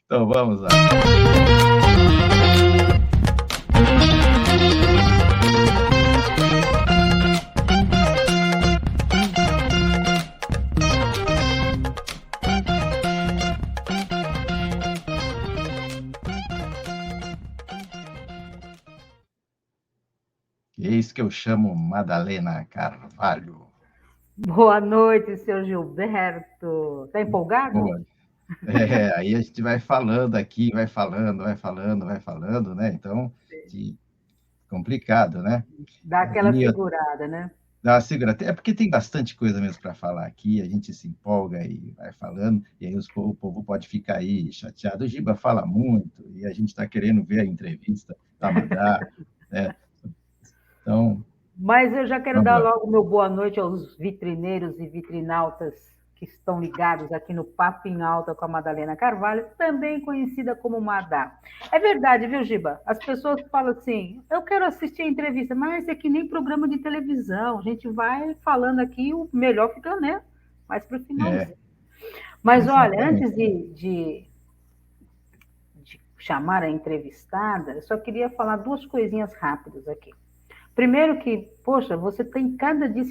Então vamos lá. Eis que eu chamo Madalena Carvalho. Boa noite, seu Gilberto. Está empolgado? Boa. Aí a gente vai falando aqui, vai falando, né? Então, complicado, né? Dá aquela segurada, né? Dá uma segurada. É porque tem bastante coisa mesmo para falar aqui, a gente se empolga e vai falando, e aí o povo pode ficar aí chateado. O Giba fala muito, e a gente está querendo ver a entrevista da Madá, né? Então... Mas eu já quero dar logo meu boa noite aos vitrineiros e vitrinautas que estão ligados aqui no Papo em Alta com a Madalena Carvalho, também conhecida como Madá. É verdade, viu, Giba? As pessoas falam assim, eu quero assistir a entrevista, mas é que nem programa de televisão, a gente vai falando aqui, o melhor fica, né? Mais para o finalzinho. Mas, olha, antes de chamar a entrevistada, eu só queria falar duas coisinhas rápidas aqui. Primeiro que, poxa, você tem cada dia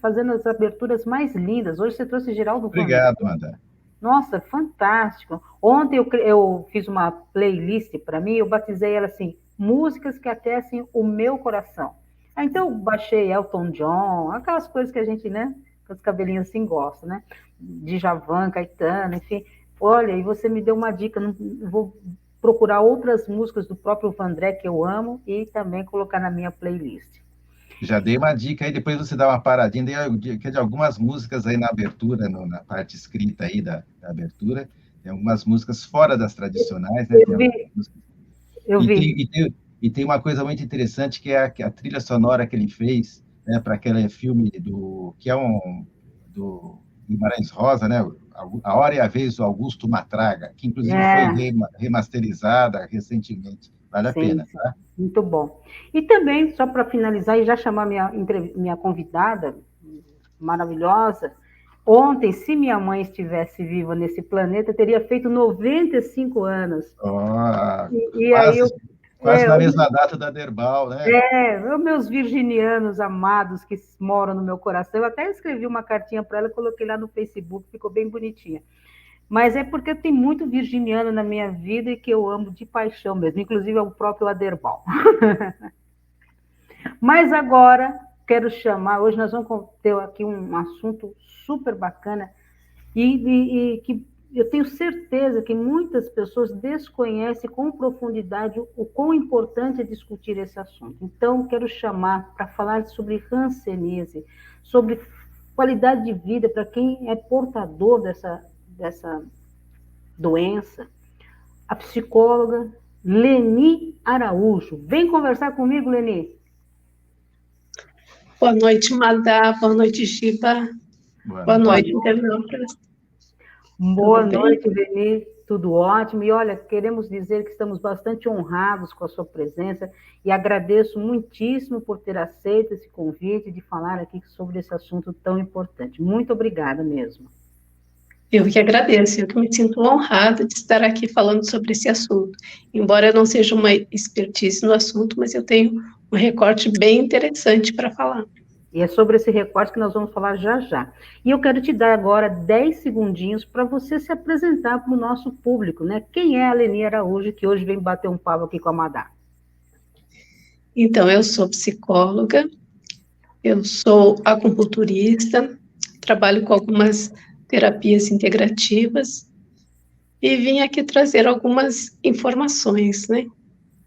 fazendo as aberturas mais lindas. Hoje você trouxe Geraldo Vandré. Obrigado, Madá. Nossa, fantástico. Ontem eu fiz uma playlist para mim, eu batizei ela assim, músicas que aquecem o meu coração. Então eu baixei Elton John, aquelas coisas que a gente, né, com os cabelinhos assim gosta, né? Djavan, Caetano, enfim. Olha, e você me deu uma dica, não vou procurar outras músicas do próprio Vandré que eu amo e também colocar na minha playlist. Já dei uma dica aí, depois você dá uma paradinha, dei dica de algumas músicas aí na abertura, na parte escrita aí da abertura, tem algumas músicas fora das tradicionais, né? Eu vi. E tem uma coisa muito interessante que é a trilha sonora que ele fez, né, para aquele filme do Guimarães Rosa, né? A Hora e a Vez do Augusto Matraga, que inclusive foi remasterizada recentemente. Vale a pena, tá? Muito bom. E também, só para finalizar, e já chamar minha convidada maravilhosa, ontem, se minha mãe estivesse viva nesse planeta, teria feito 95 anos. Quase na mesma data da Derbal, né? Meus virginianos amados que moram no meu coração, eu até escrevi uma cartinha para ela, coloquei lá no Facebook, ficou bem bonitinha. Mas é porque tem muito virginiano na minha vida e que eu amo de paixão mesmo, inclusive é o próprio Aderbal. Mas agora, quero chamar, hoje nós vamos ter aqui um assunto super bacana e que eu tenho certeza que muitas pessoas desconhecem com profundidade o quão importante é discutir esse assunto. Então, quero chamar para falar sobre hanseníase, sobre qualidade de vida para quem é portador dessa doença, a psicóloga Leni Araújo. Vem conversar comigo, Leni. Boa noite, Madá. Boa noite, Giba. Boa noite, internautas. Boa noite, Leni. Tudo ótimo. E olha, queremos dizer que estamos bastante honrados com a sua presença e agradeço muitíssimo por ter aceito esse convite de falar aqui sobre esse assunto tão importante. Muito obrigada mesmo. Eu que agradeço, eu que me sinto honrada de estar aqui falando sobre esse assunto. Embora eu não seja uma expertise no assunto, mas eu tenho um recorte bem interessante para falar. E é sobre esse recorte que nós vamos falar já já. E eu quero te dar agora 10 segundinhos para você se apresentar para o nosso público, né? Quem é a Leni Araújo, que hoje vem bater um papo aqui com a Madá? Então, eu sou psicóloga, eu sou acupunturista, trabalho com algumas terapias integrativas e vim aqui trazer algumas informações, né,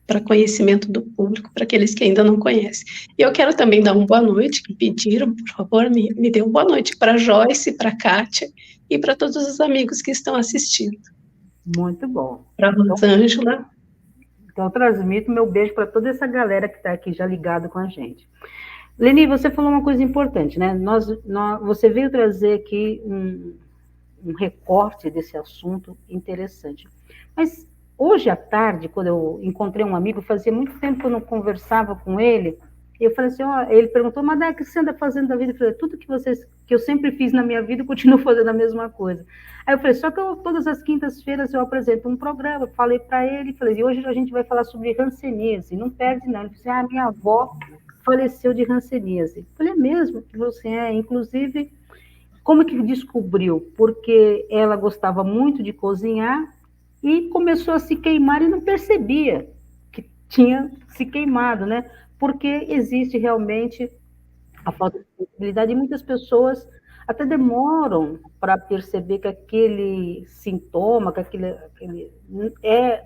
para conhecimento do público, para aqueles que ainda não conhecem. E eu quero também dar uma boa noite, que pediram, por favor, me dê uma boa noite para a Joyce, para a Kátia e para todos os amigos que estão assistindo. Muito bom. Para a Rosângela. Então, eu transmito meu beijo para toda essa galera que está aqui já ligada com a gente. Leni, você falou uma coisa importante, né? Você veio trazer aqui um recorte desse assunto interessante. Mas hoje à tarde, quando eu encontrei um amigo, fazia muito tempo que eu não conversava com ele, Eu falei assim, ó, ele perguntou, mas o que você anda fazendo da vida? Eu falei, tudo que eu sempre fiz na minha vida, eu continuo fazendo a mesma coisa. Aí eu falei, só que todas as quintas-feiras eu apresento um programa, falei para ele, falei, e hoje a gente vai falar sobre hanseníase, não perde não. Ele disse, minha avó faleceu de hanseníase. Eu falei, é mesmo? Você inclusive, como que descobriu? Porque ela gostava muito de cozinhar e começou a se queimar e não percebia que tinha se queimado, né? Porque existe realmente a falta de sensibilidade e muitas pessoas até demoram para perceber que aquele sintoma, que aquele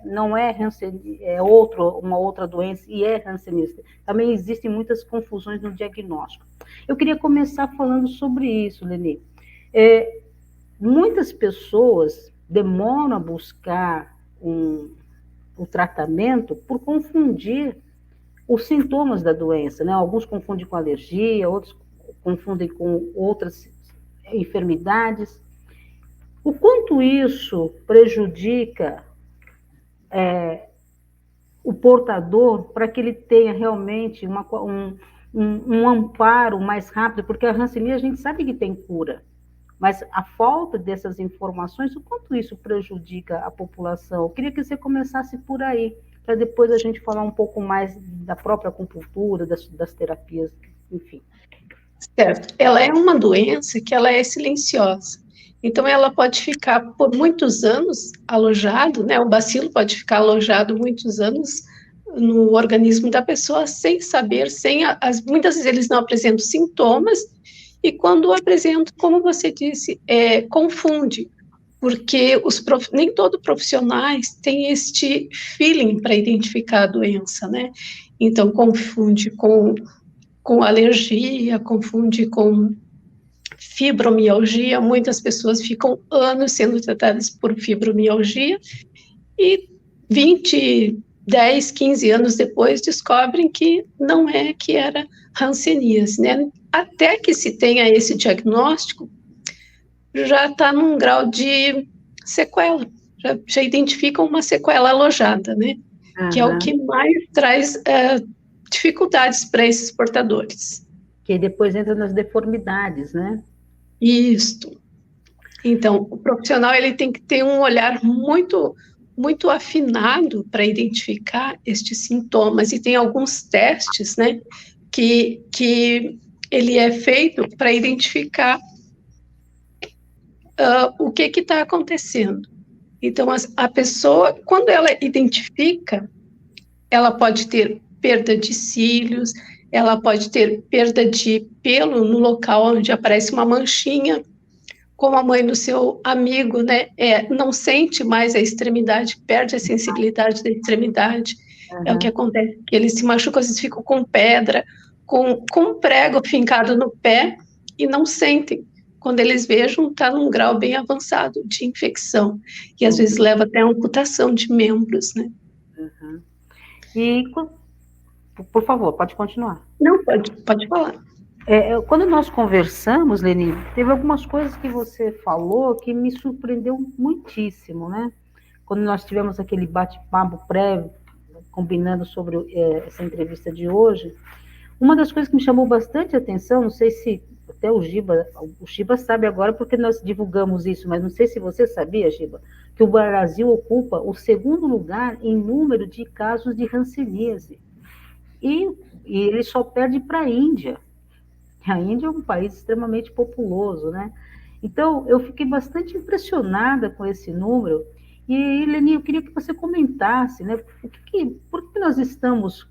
não é hanseníase, é uma outra doença e é hanseníase. Também existem muitas confusões no diagnóstico. Eu queria começar falando sobre isso, Leni. Muitas pessoas demoram a buscar o tratamento por confundir os sintomas da doença, né? Alguns confundem com alergia, outros confundem com outras enfermidades. O quanto isso prejudica o portador para que ele tenha realmente um amparo mais rápido, porque a hanseníase a gente sabe que tem cura, mas a falta dessas informações, o quanto isso prejudica a população? Eu queria que você começasse por aí, para depois a gente falar um pouco mais da própria acupuntura, das terapias, enfim. Certo. Ela é uma doença que ela é silenciosa. Então, ela pode ficar por muitos anos alojado, né? O bacilo pode ficar alojado muitos anos no organismo da pessoa sem saber, muitas vezes eles não apresentam sintomas, e quando apresentam, como você disse, confunde, porque nem todos profissionais têm este feeling para identificar a doença, né? Então, confunde com alergia, confunde com fibromialgia. Muitas pessoas ficam anos sendo tratadas por fibromialgia e 10, 15 anos depois descobrem que não é, que era hanseníase, né? Até que se tenha esse diagnóstico, já está num grau de sequela, já identificam uma sequela alojada, né? Uhum. Que é o que mais traz dificuldades para esses portadores. Que depois entra nas deformidades, né? Isto. Então, o profissional ele tem que ter um olhar muito, muito afinado para identificar estes sintomas, e tem alguns testes, né, que ele é feito para identificar o que está acontecendo. Então, a pessoa, quando ela identifica, ela pode ter perda de cílios, ela pode ter perda de pelo no local onde aparece uma manchinha, como a mãe do seu amigo, né, não sente mais a extremidade, perde a sensibilidade da extremidade. Uhum. É o que acontece, que eles se machucam, às vezes ficam com pedra, com um prego fincado no pé e não sentem. Quando eles vejam, está num grau bem avançado de infecção, e às vezes leva até a amputação de membros, né. Uhum. E, por favor, pode continuar. Não, pode falar. Quando nós conversamos, Leni, teve algumas coisas que você falou que me surpreendeu muitíssimo, né? Quando nós tivemos aquele bate-papo prévio, combinando sobre essa entrevista de hoje, uma das coisas que me chamou bastante atenção, não sei se até o Giba sabe agora porque nós divulgamos isso, mas não sei se você sabia, Giba, que o Brasil ocupa o 2º lugar em número de casos de hanseníase. E ele só perde para a Índia. A Índia é um país extremamente populoso, né? Então, eu fiquei bastante impressionada com esse número. E, Leni, eu queria que você comentasse, né? Por que nós estamos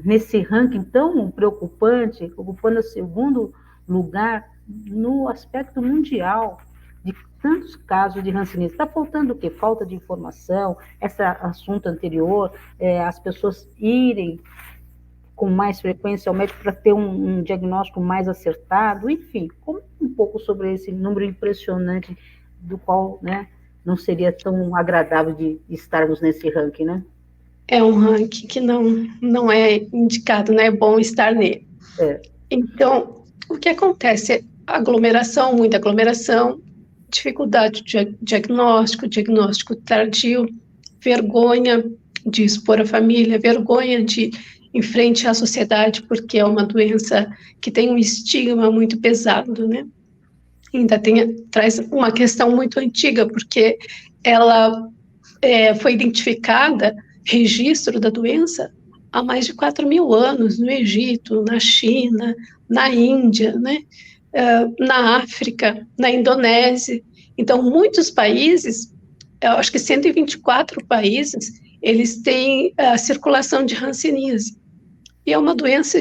nesse ranking tão preocupante, ocupando o 2º lugar no aspecto mundial de tantos casos de hanseníase? Está faltando o quê? Falta de informação, esse assunto anterior, as pessoas irem com mais frequência ao médico para ter um diagnóstico mais acertado, enfim, comenta um pouco sobre esse número impressionante do qual, né, não seria tão agradável de estarmos nesse ranking, né? É um ranking que não é indicado, não é bom estar nele. Então, o que acontece? Muita aglomeração, dificuldade de diagnóstico tardio, vergonha de expor a família, vergonha de em frente à sociedade, porque é uma doença que tem um estigma muito pesado, né? Ainda traz uma questão muito antiga, porque ela foi identificada, registro da doença, há mais de 4.000 anos, no Egito, na China, na Índia, né? Na África, na Indonésia. Então, muitos países, eu acho que 124 países, eles têm a circulação de hanseníase. E é uma doença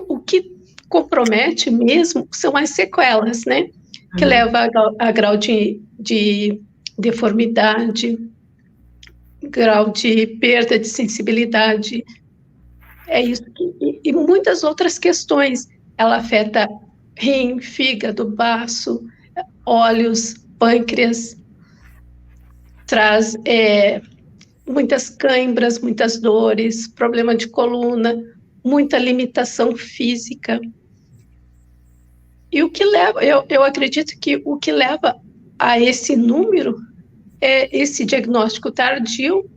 o que compromete mesmo são as sequelas, né? Que leva a grau de deformidade, grau de perda de sensibilidade. É isso. E muitas outras questões. Ela afeta rim, fígado, baço, olhos, pâncreas, traz muitas câimbras, muitas dores, problema de coluna, muita limitação física. E o que leva, eu acredito que o que leva a esse número é esse diagnóstico tardio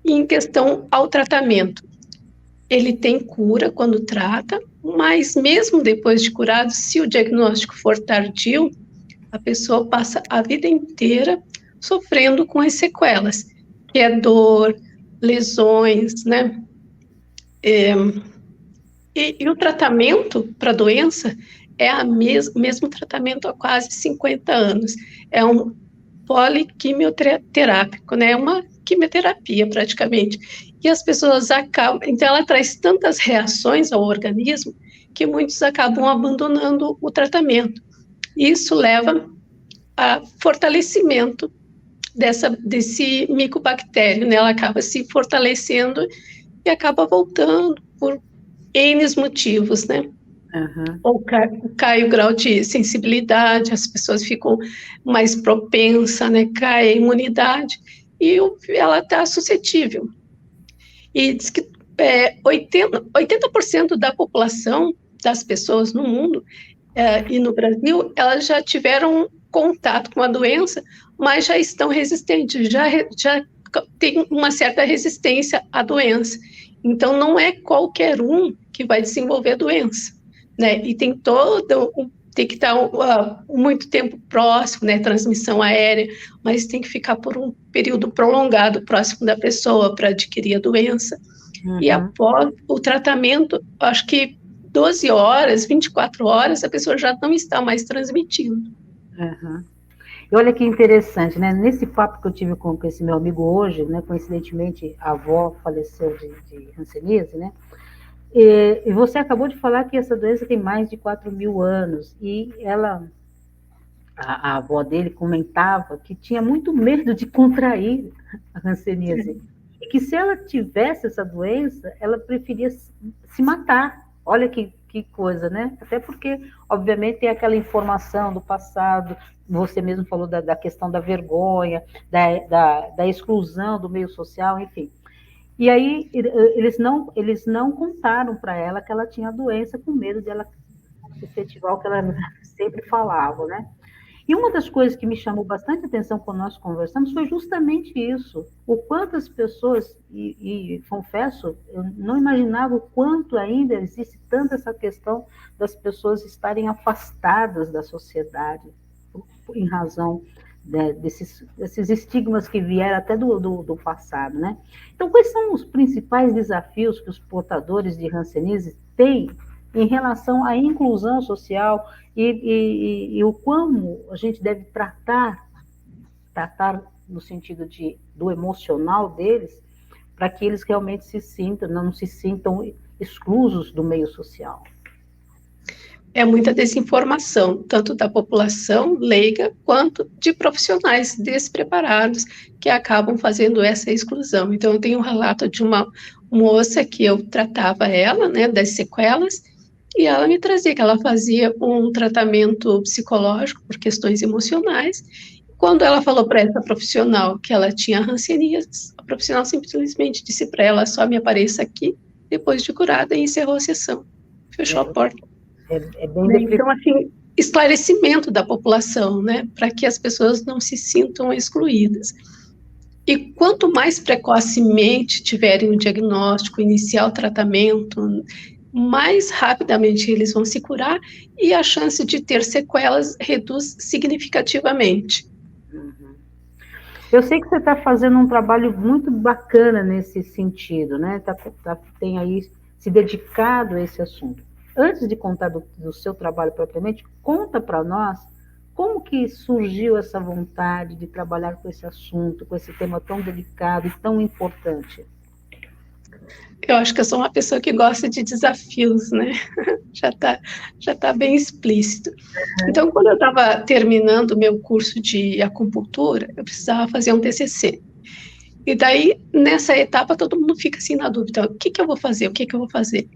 em questão ao tratamento. Ele tem cura quando trata, mas mesmo depois de curado, se o diagnóstico for tardio, a pessoa passa a vida inteira sofrendo com as sequelas, que é dor, lesões, né? E o tratamento para a doença é o mesmo tratamento há quase 50 anos. É um poliquimioterápico, né? É uma quimioterapia praticamente. E as pessoas acabam... Então, ela traz tantas reações ao organismo que muitos acabam abandonando o tratamento. Isso leva a fortalecimento desse micobactério, né? Ela acaba se fortalecendo e acaba voltando por N motivos, né? Uhum. Ou cai o grau de sensibilidade, as pessoas ficam mais propensas, né? Cai a imunidade e ela está suscetível. E diz que 80% da população das pessoas no mundo e no Brasil, elas já tiveram contato com a doença, mas já estão resistentes, já tem uma certa resistência à doença. Então, não é qualquer um que vai desenvolver a doença, né? E tem que estar muito tempo próximo, né? Transmissão aérea, mas tem que ficar por um período prolongado próximo da pessoa para adquirir a doença. Uhum. E após o tratamento, acho que 12 horas, 24 horas, a pessoa já não está mais transmitindo. Uhum. E olha que interessante, né? Nesse papo que eu tive com esse meu amigo hoje, né? Coincidentemente, a avó faleceu de hanseníase, né? E você acabou de falar que essa doença tem mais de 4.000 anos, e a avó dele comentava que tinha muito medo de contrair a hanseníase, e que se ela tivesse essa doença, ela preferia se matar. Olha que coisa, né? Até porque, obviamente, tem aquela informação do passado, você mesmo falou da questão da vergonha, da exclusão do meio social, enfim. E aí, eles não contaram para ela que ela tinha a doença, com medo dela efetivar o que ela sempre falava, né? E uma das coisas que me chamou bastante atenção quando nós conversamos foi justamente isso, o quanto as pessoas, e confesso, eu não imaginava o quanto ainda existe tanto essa questão das pessoas estarem afastadas da sociedade, em razão desses estigmas que vieram até do passado, né? Então, quais são os principais desafios que os portadores de hanseníase têm em relação à inclusão social e o como a gente deve tratar no sentido do emocional deles, para que eles realmente não se sintam exclusos do meio social? É muita desinformação, tanto da população leiga, quanto de profissionais despreparados que acabam fazendo essa exclusão. Então, eu tenho um relato de uma moça que eu tratava ela, né, das sequelas, e ela me trazia que ela fazia um tratamento psicológico por questões emocionais. Quando ela falou para essa profissional que ela tinha hanseníase, a profissional simplesmente disse para ela: só me apareça aqui depois de curada, e encerrou a sessão, fechou a porta. Então, assim, esclarecimento da população, né, para que as pessoas não se sintam excluídas. E quanto mais precocemente tiverem o diagnóstico, iniciar o tratamento, mais rapidamente eles vão se curar e a chance de ter sequelas reduz significativamente. Eu sei que você está fazendo um trabalho muito bacana nesse sentido, né? Tem aí se dedicado a esse assunto. Antes de contar do seu trabalho propriamente, conta para nós como que surgiu essa vontade de trabalhar com esse assunto, com esse tema tão delicado e tão importante. Eu acho que eu sou uma pessoa que gosta de desafios, né? Já tá bem explícito. Então, quando eu estava terminando o meu curso de acupuntura, eu precisava fazer um TCC. E daí, nessa etapa, todo mundo fica assim na dúvida, o que eu vou fazer, o que eu vou fazer?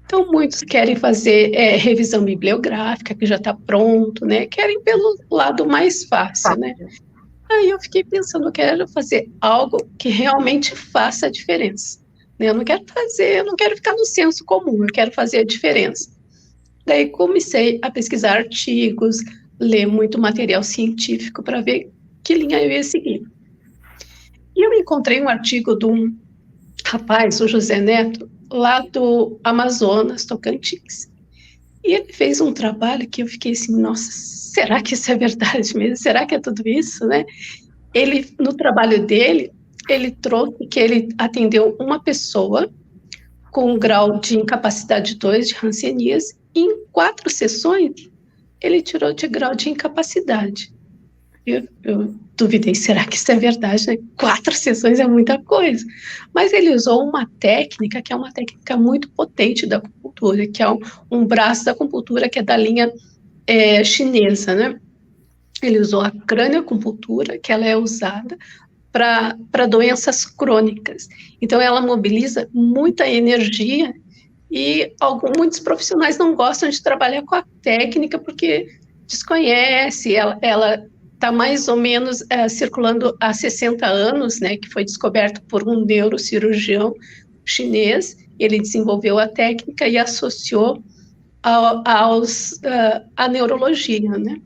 Então, muitos querem fazer revisão bibliográfica, que já está pronto, né? Querem pelo lado mais fácil, né? Aí eu fiquei pensando, eu quero fazer algo que realmente faça a diferença. Eu não quero ficar no senso comum, eu quero fazer a diferença. Daí comecei a pesquisar artigos, ler muito material científico para ver que linha eu ia seguir. E eu encontrei um artigo de um rapaz, o José Neto, lá do Amazonas, Tocantins. E ele fez um trabalho que eu fiquei assim, nossa, será que isso é verdade mesmo? Será que é tudo isso, né? Ele, no trabalho dele, ele trouxe que ele atendeu uma pessoa com um grau de incapacidade 2 de hanseníase e em 4 sessões ele tirou de grau de incapacidade. Eu duvidei, será que isso é verdade, né? 4 sessões é muita coisa. Mas ele usou uma técnica que é uma técnica muito potente da acupuntura, que é um braço da acupuntura que é da linha chinesa, né? Ele usou a cranioacupuntura, que ela é usada para doenças crônicas. Então, ela mobiliza muita energia e muitos profissionais não gostam de trabalhar com a técnica porque desconhece, ela está mais ou menos circulando há 60 anos, né, que foi descoberto por um neurocirurgião chinês. Ele desenvolveu a técnica e associou à neurologia, né?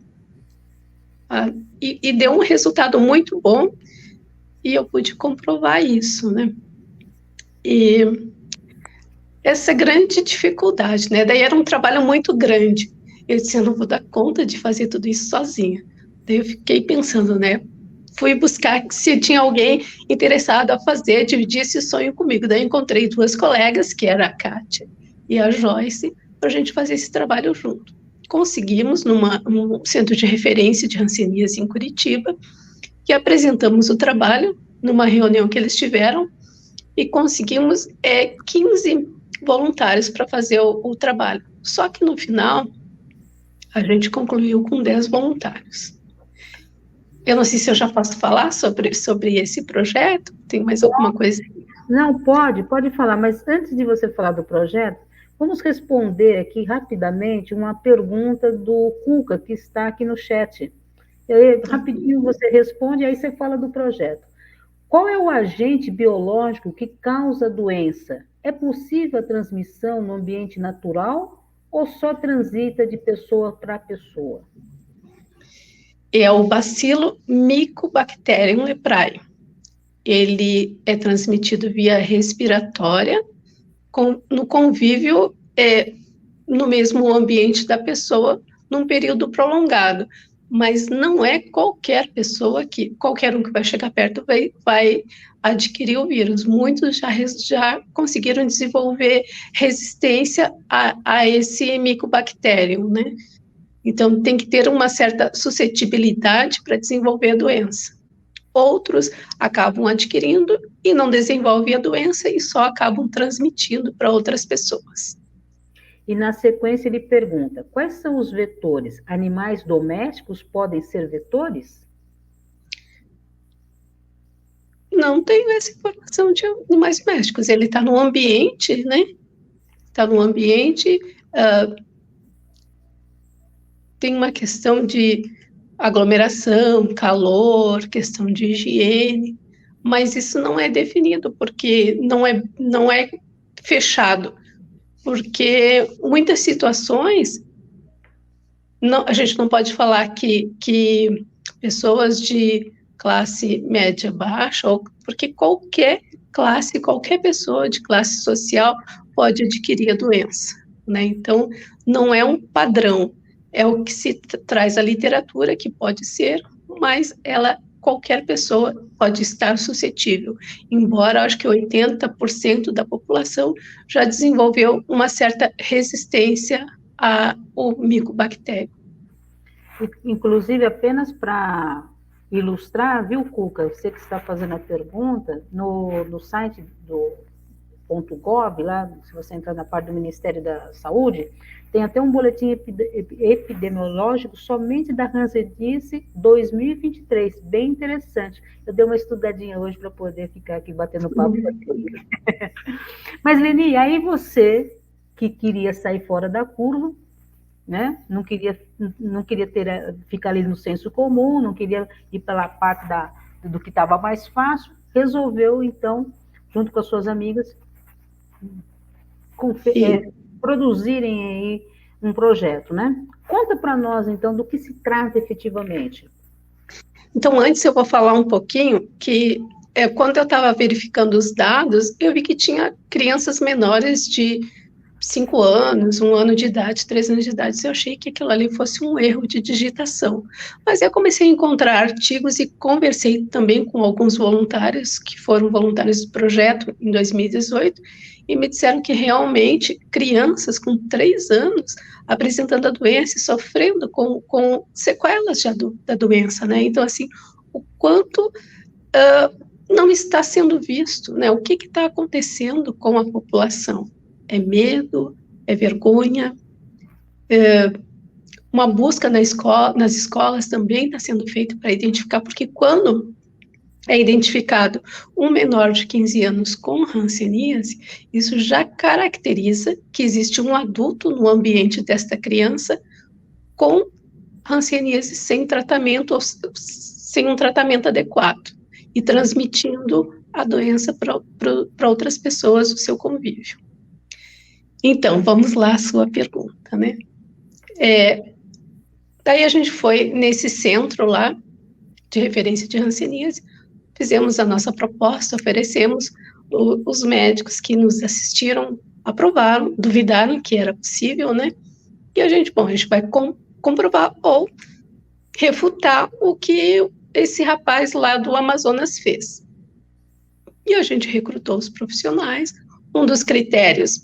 E deu um resultado muito bom, e eu pude comprovar isso, né? E essa grande dificuldade, né? Daí era um trabalho muito grande. Eu disse, eu não vou dar conta de fazer tudo isso sozinha. Daí eu fiquei pensando, né? Fui buscar se tinha alguém interessado a fazer, dividir esse sonho comigo. Daí encontrei 2 colegas, que era a Kátia e a Joyce, para a gente fazer esse trabalho junto. Conseguimos, num centro de referência de hanseníase em Curitiba, que apresentamos o trabalho numa reunião que eles tiveram e conseguimos 15 voluntários para fazer o trabalho. Só que no final, a gente concluiu com 10 voluntários. Eu não sei se eu já posso falar sobre esse projeto, tem mais alguma coisa? Não, pode falar, mas antes de você falar do projeto, vamos responder aqui rapidamente uma pergunta do Cuca, que está aqui no chat. Rapidinho você responde, aí você fala do projeto. Qual é o agente biológico que causa a doença? É possível a transmissão no ambiente natural ou só transita de pessoa para pessoa? É o bacilo Mycobacterium leprae. Ele é transmitido via respiratória, no convívio no mesmo ambiente da pessoa, num período prolongado. Mas não é qualquer qualquer um que vai chegar perto vai adquirir o vírus. Muitos já conseguiram desenvolver resistência a esse Mycobacterium, né? Então, tem que ter uma certa suscetibilidade para desenvolver a doença. Outros acabam adquirindo e não desenvolvem a doença e só acabam transmitindo para outras pessoas. E na sequência ele pergunta, quais são os vetores? Animais domésticos podem ser vetores? Não tenho essa informação de animais domésticos. Ele está no ambiente, né? Está no ambiente, tem uma questão de aglomeração, calor, questão de higiene, mas isso não é definido, porque não é fechado. Porque muitas situações, a gente não pode falar que pessoas de classe média baixa, ou porque qualquer classe, qualquer pessoa de classe social pode adquirir a doença, né? Então, não é um padrão, é o que se traz a literatura, que pode ser, mas qualquer pessoa pode estar suscetível, embora acho que 80% da população já desenvolveu uma certa resistência ao micobactério. Inclusive, apenas para ilustrar, viu, Cuca, você que está fazendo a pergunta, no site do .gov, lá, se você entrar na parte do Ministério da Saúde, tem até um boletim epidemiológico somente da Hanseníase 2023, bem interessante. Eu dei uma estudadinha hoje para poder ficar aqui batendo papo. Mas, Leni, aí você, que queria sair fora da curva, né? Não queria ficar ali no senso comum, não queria ir pela parte do que estava mais fácil, resolveu, então, junto com as suas amigas, produzirem aí um projeto, né? Conta para nós, então, do que se trata efetivamente. Então, antes eu vou falar um pouquinho que, quando eu estava verificando os dados, eu vi que tinha crianças menores de 5 anos, 1 ano de idade, 3 anos de idade, eu achei que aquilo ali fosse um erro de digitação. Mas eu comecei a encontrar artigos e conversei também com alguns voluntários, que foram voluntários do projeto em 2018, e me disseram que realmente crianças com 3 anos apresentando a doença e sofrendo com sequelas da doença, né? Então, assim, o quanto não está sendo visto, né? O que está acontecendo com a população? É medo, é vergonha, uma busca nas escolas também está sendo feita para identificar, porque quando é identificado um menor de 15 anos com hanseníase, isso já caracteriza que existe um adulto no ambiente desta criança com hanseníase sem tratamento, ou sem um tratamento adequado, e transmitindo a doença para outras pessoas do seu convívio. Então, vamos lá à sua pergunta, né? Daí a gente foi nesse centro lá, de referência de hanseníase, fizemos a nossa proposta, oferecemos, os médicos que nos assistiram aprovaram, duvidaram que era possível, né? E a gente vai comprovar ou refutar o que esse rapaz lá do Amazonas fez. E a gente recrutou os profissionais. Um dos critérios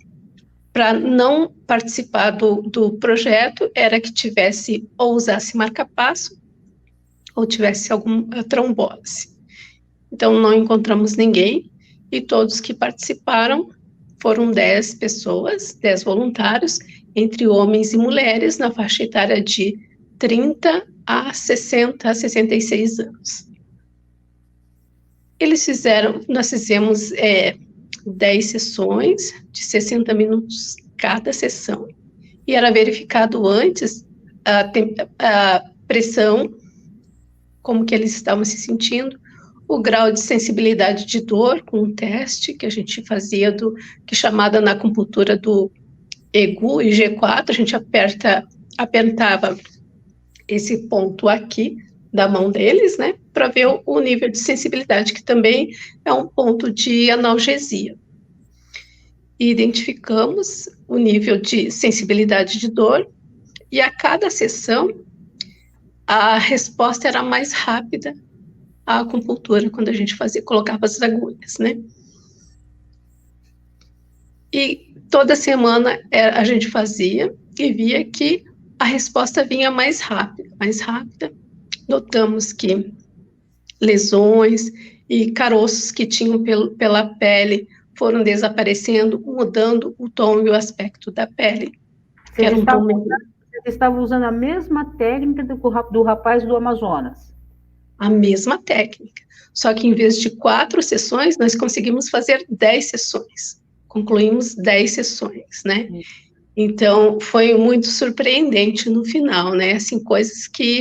para não participar do projeto era que tivesse ou usasse marca-passo ou tivesse alguma trombose. Então, não encontramos ninguém, e todos que participaram foram 10 pessoas, 10 voluntários, entre homens e mulheres, na faixa etária de 30 a 60, a 66 anos. Nós fizemos 10 sessões de 60 minutos cada sessão, e era verificado antes a pressão, como que eles estavam se sentindo, o grau de sensibilidade de dor, com um teste que a gente fazia, que chamada na acupuntura do EGU, IG4, a gente apertava esse ponto aqui da mão deles, né, para ver o nível de sensibilidade, que também é um ponto de analgesia. E identificamos o nível de sensibilidade de dor, e a cada sessão a resposta era mais rápida à acupuntura, quando a gente colocava as agulhas, né? E toda semana a gente fazia e via que a resposta vinha mais rápida, mais rápida. Notamos que lesões e caroços que tinham pela pele foram desaparecendo, mudando o tom e o aspecto da pele. Vocês estavam usando a mesma técnica do rapaz do Amazonas? A mesma técnica, só que em vez de 4 sessões, nós conseguimos fazer 10 sessões. Concluímos 10 sessões, né? Então, foi muito surpreendente no final, né? Assim,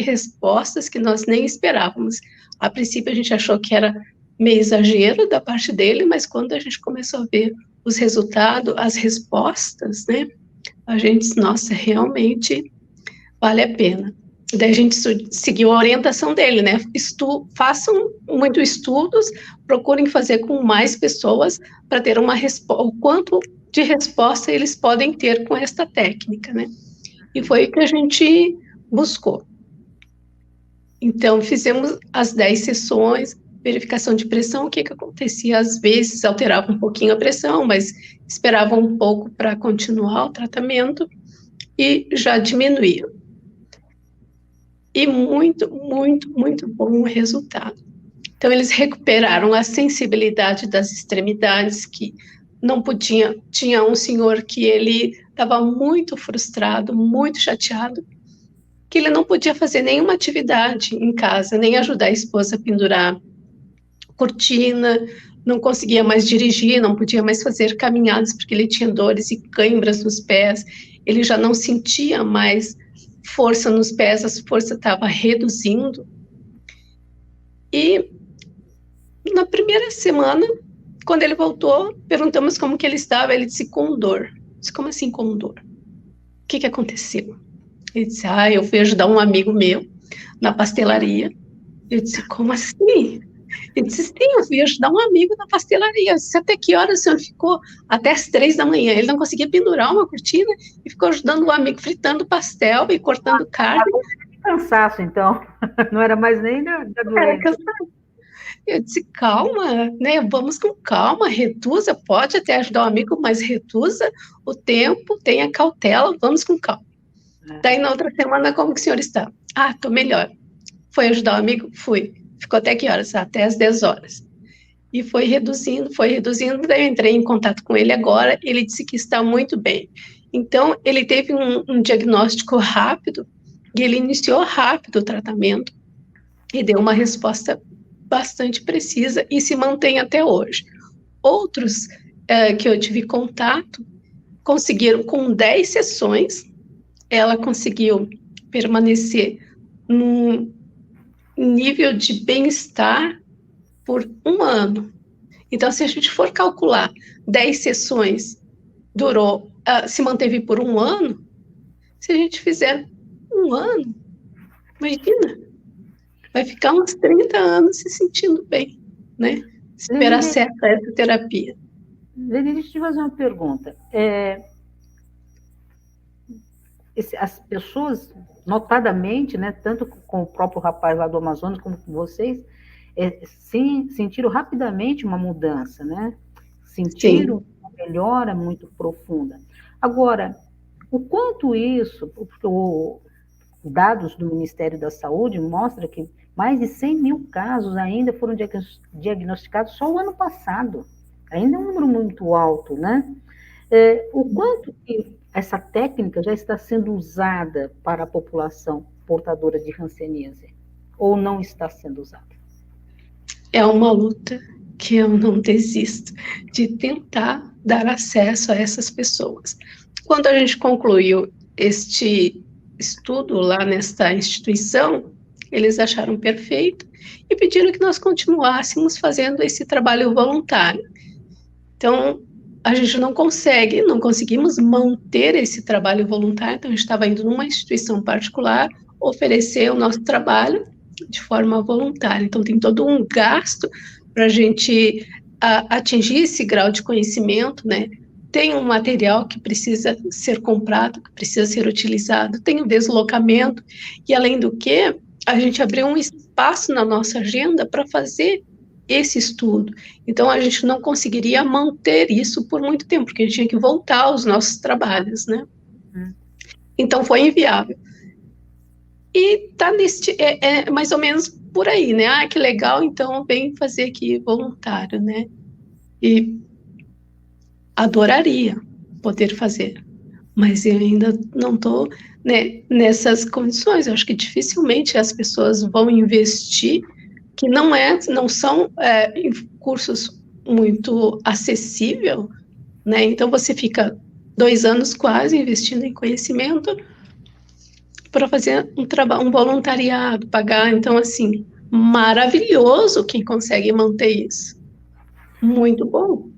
respostas que nós nem esperávamos. A princípio, a gente achou que era meio exagero da parte dele, mas quando a gente começou a ver os resultados, as respostas, né? A gente disse, nossa, realmente vale a pena. Daí a gente seguiu a orientação dele, né? Façam muitos estudos, procurem fazer com mais pessoas para ter uma resposta, o quanto de resposta eles podem ter com esta técnica, né? E foi o que a gente buscou. Então, fizemos as 10 sessões, verificação de pressão, o que acontecia? Às vezes alterava um pouquinho a pressão, mas esperava um pouco para continuar o tratamento e já diminuía. E muito, muito, muito bom o resultado. Então, eles recuperaram a sensibilidade das extremidades, que não podia. Tinha um senhor que ele estava muito frustrado, muito chateado, que ele não podia fazer nenhuma atividade em casa, nem ajudar a esposa a pendurar cortina, não conseguia mais dirigir, não podia mais fazer caminhadas, porque ele tinha dores e câimbras nos pés, ele já não sentia mais força nos pés, a força estava reduzindo. E na primeira semana, quando ele voltou, perguntamos como que ele estava, ele disse, com dor. Eu disse, como assim com dor? O que aconteceu? Ele disse, eu fui ajudar um amigo meu na pastelaria. Eu disse, como assim? Ele disse, sim, eu fui ajudar um amigo na pastelaria. Eu disse, até que horas o senhor ficou? Até as 3 da manhã. Ele não conseguia pendurar uma cortina e ficou ajudando o amigo fritando pastel e cortando carne. Cansaço, então. Não era mais nem da doença. Eu disse, calma, né? Vamos com calma, reduza, pode até ajudar o amigo, mas reduza o tempo, tenha cautela, vamos com calma. Daí, na outra semana, como que o senhor está? Tô melhor. Foi ajudar o amigo? Fui. Ficou até que horas? Até as 10 horas. E foi reduzindo, daí eu entrei em contato com ele agora, ele disse que está muito bem. Então, ele teve um diagnóstico rápido, e ele iniciou rápido o tratamento, e deu uma resposta bastante precisa, e se mantém até hoje. Outros que eu tive contato, conseguiram, com 10 sessões, ela conseguiu permanecer num nível de bem-estar por 1 ano. Então, se a gente for calcular 10 sessões, se manteve por 1 ano, se a gente fizer 1 ano, imagina, vai ficar uns 30 anos se sentindo bem, né? Esperar certa essa terapia. Deixa eu te fazer uma pergunta. As pessoas, notadamente, né, tanto com o próprio rapaz lá do Amazonas, como com vocês, sim, sentiram rapidamente uma mudança, né? Sentiram uma melhora muito profunda. Agora, o quanto isso, porque dados do Ministério da Saúde mostram que mais de 100 mil casos ainda foram diagnosticados só o ano passado. Ainda é um número muito alto, né? O quanto que essa técnica já está sendo usada para a população portadora de hanseníase? Ou não está sendo usada? É uma luta que eu não desisto de tentar dar acesso a essas pessoas. Quando a gente concluiu este estudo lá nesta instituição, eles acharam perfeito e pediram que nós continuássemos fazendo esse trabalho voluntário. Então, a gente não conseguimos manter esse trabalho voluntário, então a gente estava indo numa instituição particular, oferecer o nosso trabalho de forma voluntária. Então, tem todo um gasto para a gente atingir esse grau de conhecimento, né? Tem um material que precisa ser comprado, que precisa ser utilizado, tem o deslocamento, e além do que, a gente abriu um espaço na nossa agenda para fazer esse estudo. Então, a gente não conseguiria manter isso por muito tempo, porque a gente tinha que voltar aos nossos trabalhos, né? Então, foi inviável. E tá mais ou menos por aí, né? Que legal, então vem fazer aqui voluntário, né? E adoraria poder fazer, mas eu ainda não estou, né, nessas condições. Eu acho que dificilmente as pessoas vão investir, que não são cursos muito acessíveis, né? Então você fica 2 anos quase investindo em conhecimento para fazer um voluntariado, pagar. Então, assim, maravilhoso quem consegue manter isso. Muito bom.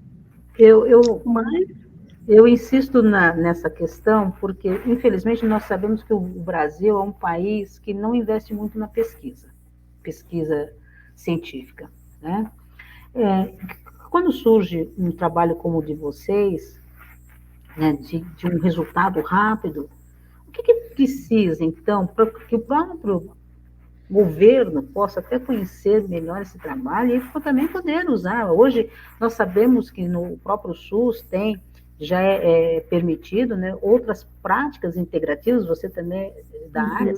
Eu Eu insisto nessa questão porque, infelizmente, nós sabemos que o Brasil é um país que não investe muito na pesquisa científica, né? Quando surge um trabalho como o de vocês, né, de um resultado rápido, o que precisa, então, para que o próprio governo possa até conhecer melhor esse trabalho e também poder usar? Hoje, nós sabemos que no próprio SUS já é permitido, né, outras práticas integrativas, você também da área,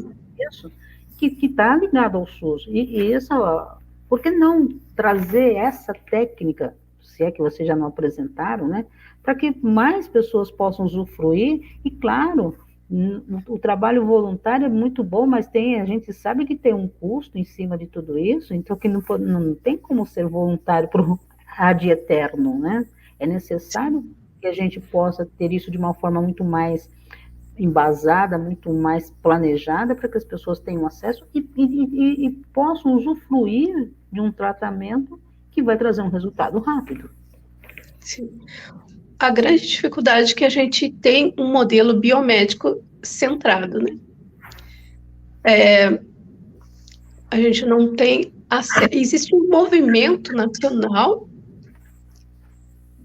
isso, que está ligado ao SUS. E essa, por que não trazer essa técnica, se é que vocês já não apresentaram, né, para que mais pessoas possam usufruir? E, claro, o trabalho voluntário é muito bom, mas a gente sabe que tem um custo em cima de tudo isso, então que não tem como ser voluntário por ad eterno, né? É necessário que a gente possa ter isso de uma forma muito mais embasada, muito mais planejada, para que as pessoas tenham acesso e possam usufruir de um tratamento que vai trazer um resultado rápido. Sim. A grande dificuldade é que a gente tem um modelo biomédico centrado, né? A gente não tem acesso. Existe um movimento nacional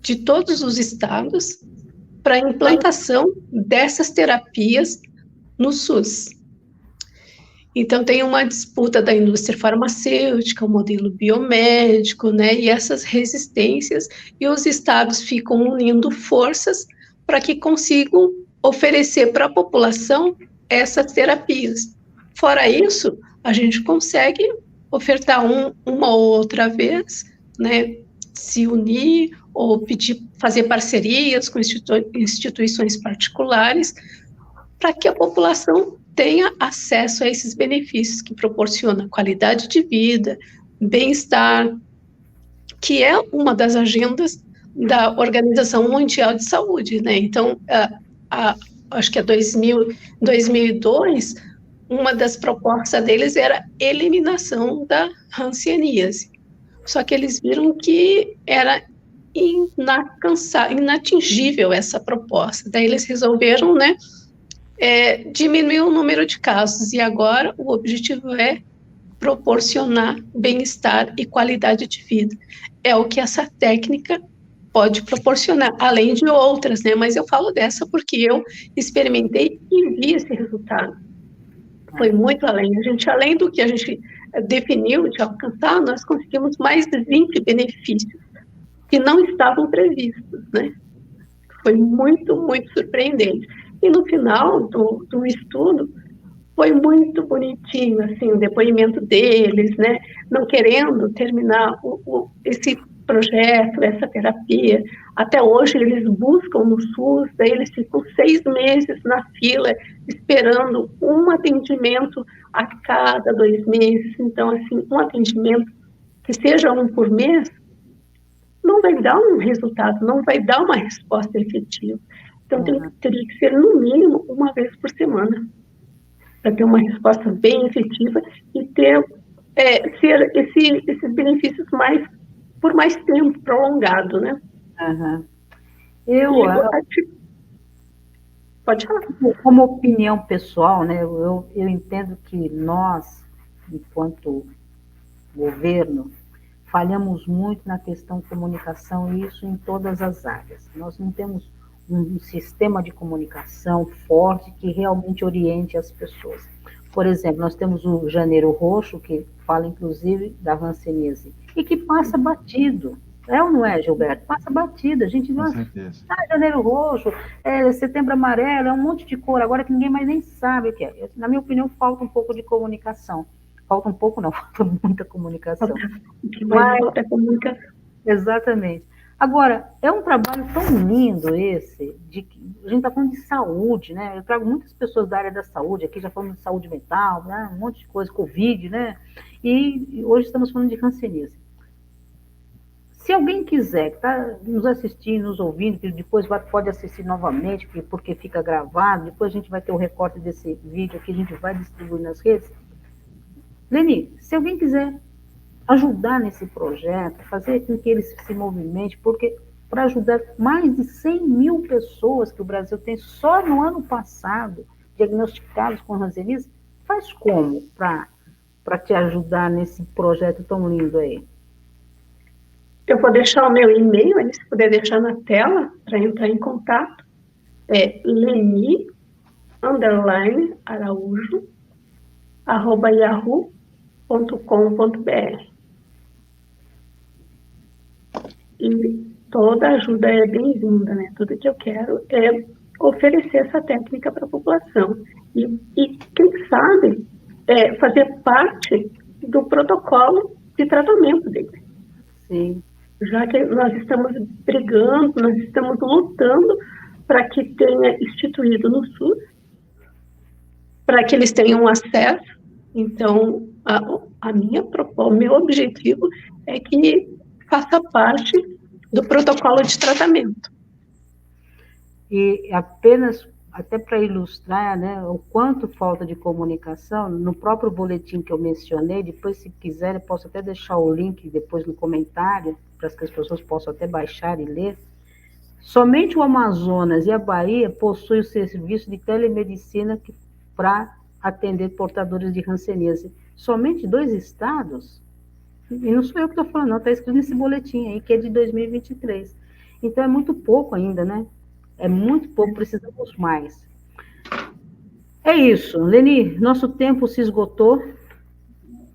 de todos os estados para a implantação dessas terapias no SUS. Então, tem uma disputa da indústria farmacêutica, o modelo biomédico, né, e essas resistências, e os estados ficam unindo forças para que consigam oferecer para a população essas terapias. Fora isso, a gente consegue ofertar uma ou outra vez, né, se unir ou fazer parcerias com instituições particulares para que a população tenha acesso a esses benefícios que proporciona qualidade de vida, bem-estar, que é uma das agendas da Organização Mundial de Saúde, né? Então, acho que é 2002, uma das propostas deles era a eliminação da hanseníase. Só que eles viram que era inatingível essa proposta. Daí eles resolveram, né, diminuir o número de casos, e agora o objetivo é proporcionar bem-estar e qualidade de vida. É o que essa técnica pode proporcionar, além de outras, né? Mas eu falo dessa porque eu experimentei e vi esse resultado. Foi muito além. Além do que a gente definiu de alcançar, nós conseguimos mais de 20 benefícios que não estavam previstos, né? Foi muito, muito surpreendente. E no final do estudo, foi muito bonitinho, assim, o depoimento deles, né? Não querendo terminar esse projeto, essa terapia. Até hoje eles buscam no SUS, daí eles ficam 6 meses na fila, esperando um atendimento a cada 2 meses. Então, assim, um atendimento que seja um por mês, não vai dar um resultado, não vai dar uma resposta efetiva. Então, teria que ser, no mínimo, uma vez por semana, para ter uma resposta bem efetiva e ter esses benefícios por mais tempo prolongado, né? Pode falar. Como opinião pessoal, né, eu entendo que nós, enquanto governo, falhamos muito na questão comunicação, e isso em todas as áreas. Nós não temos um sistema de comunicação forte que realmente oriente as pessoas. Por exemplo, nós temos o Janeiro Roxo, que fala inclusive da hanseníase, e que passa batido. É ou não é, Gilberto? Passa batido. A gente Com certeza. Janeiro Roxo, Setembro Amarelo, é um monte de cor, agora que ninguém mais nem sabe o que é. Na minha opinião, falta um pouco de comunicação. Falta um pouco, não, falta muita comunicação. Exatamente. Agora, é um trabalho tão lindo esse, a gente está falando de saúde, né? Eu trago muitas pessoas da área da saúde, aqui já falamos de saúde mental, né? Um monte de coisa, Covid, né? E hoje estamos falando de hanseníase. Se alguém quiser, que está nos assistindo, nos ouvindo, que depois pode assistir novamente, porque fica gravado, depois a gente vai ter o recorte desse vídeo que a gente vai distribuir nas redes. Leni, se alguém quiser ajudar nesse projeto, fazer com que eles se movimentem, porque para ajudar mais de 100 mil pessoas que o Brasil tem só no ano passado, diagnosticados com hanseníase. Faz como para te ajudar nesse projeto tão lindo aí? Eu vou deixar o meu e-mail, se puder deixar na tela, para entrar em contato. É leni_araújo@yahoo.com.br. E toda ajuda é bem-vinda, né? Tudo que eu quero é oferecer essa técnica para a população. E quem sabe, fazer parte do protocolo de tratamento dele. Sim. Já que nós estamos brigando, nós estamos lutando para que tenha instituído no SUS, para que eles tenham acesso. Então, o meu objetivo é que faça parte do protocolo de tratamento. E apenas, até para ilustrar, né, o quanto falta de comunicação, no próprio boletim que eu mencionei, depois, se quiser, eu posso até deixar o link depois no comentário, para que as pessoas possam até baixar e ler. Somente o Amazonas e a Bahia possuem o serviço de telemedicina para atender portadores de hanseníase. Somente 2 estados? E não sou eu que estou falando, não, está escrito nesse boletim aí, que é de 2023. Então, é muito pouco ainda, né? É muito pouco, precisamos mais. É isso, Leni, nosso tempo se esgotou.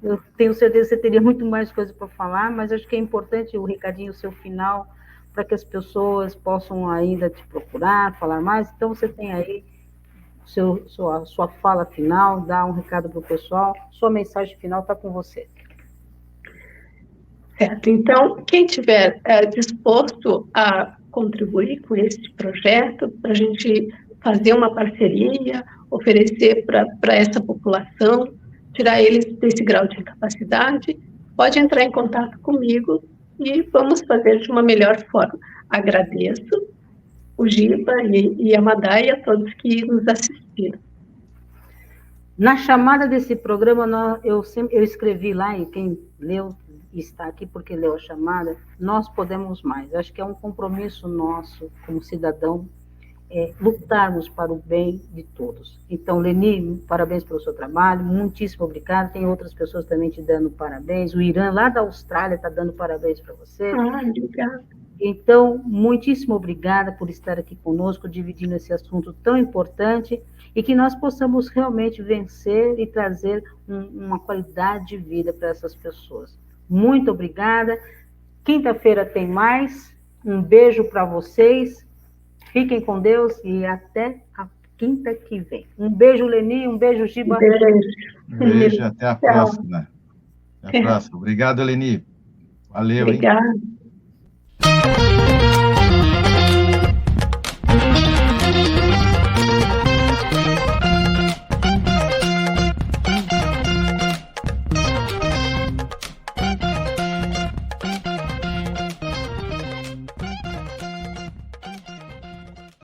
Eu tenho certeza que você teria muito mais coisa para falar, mas acho que é importante o recadinho seu final, para que as pessoas possam ainda te procurar, falar mais. Então, você tem aí sua fala final, dá um recado para o pessoal, sua mensagem final está com você. Certo, então, quem estiver disposto a contribuir com esse projeto, para a gente fazer uma parceria, oferecer para essa população, tirar eles desse grau de incapacidade, pode entrar em contato comigo e vamos fazer de uma melhor forma. Agradeço o Giba e a Madai e a todos que nos assistiram. Na chamada desse programa, eu escrevi lá, e quem leu está aqui porque leu a chamada, nós podemos mais. Acho que é um compromisso nosso, como cidadão, lutarmos para o bem de todos. Então, Leni, parabéns pelo seu trabalho, muitíssimo obrigada. Tem outras pessoas também te dando parabéns. O Irã, lá da Austrália, está dando parabéns para você. Obrigada. Então, muitíssimo obrigada por estar aqui conosco, dividindo esse assunto tão importante, e que nós possamos realmente vencer e trazer uma qualidade de vida para essas pessoas. Muito obrigada. Quinta-feira tem mais. Um beijo para vocês. Fiquem com Deus e até a quinta que vem. Um beijo, Leni, um beijo, Giba. Beijo, até a próxima. Até a próxima. Obrigado, Leni. Valeu, Obrigada. Hein?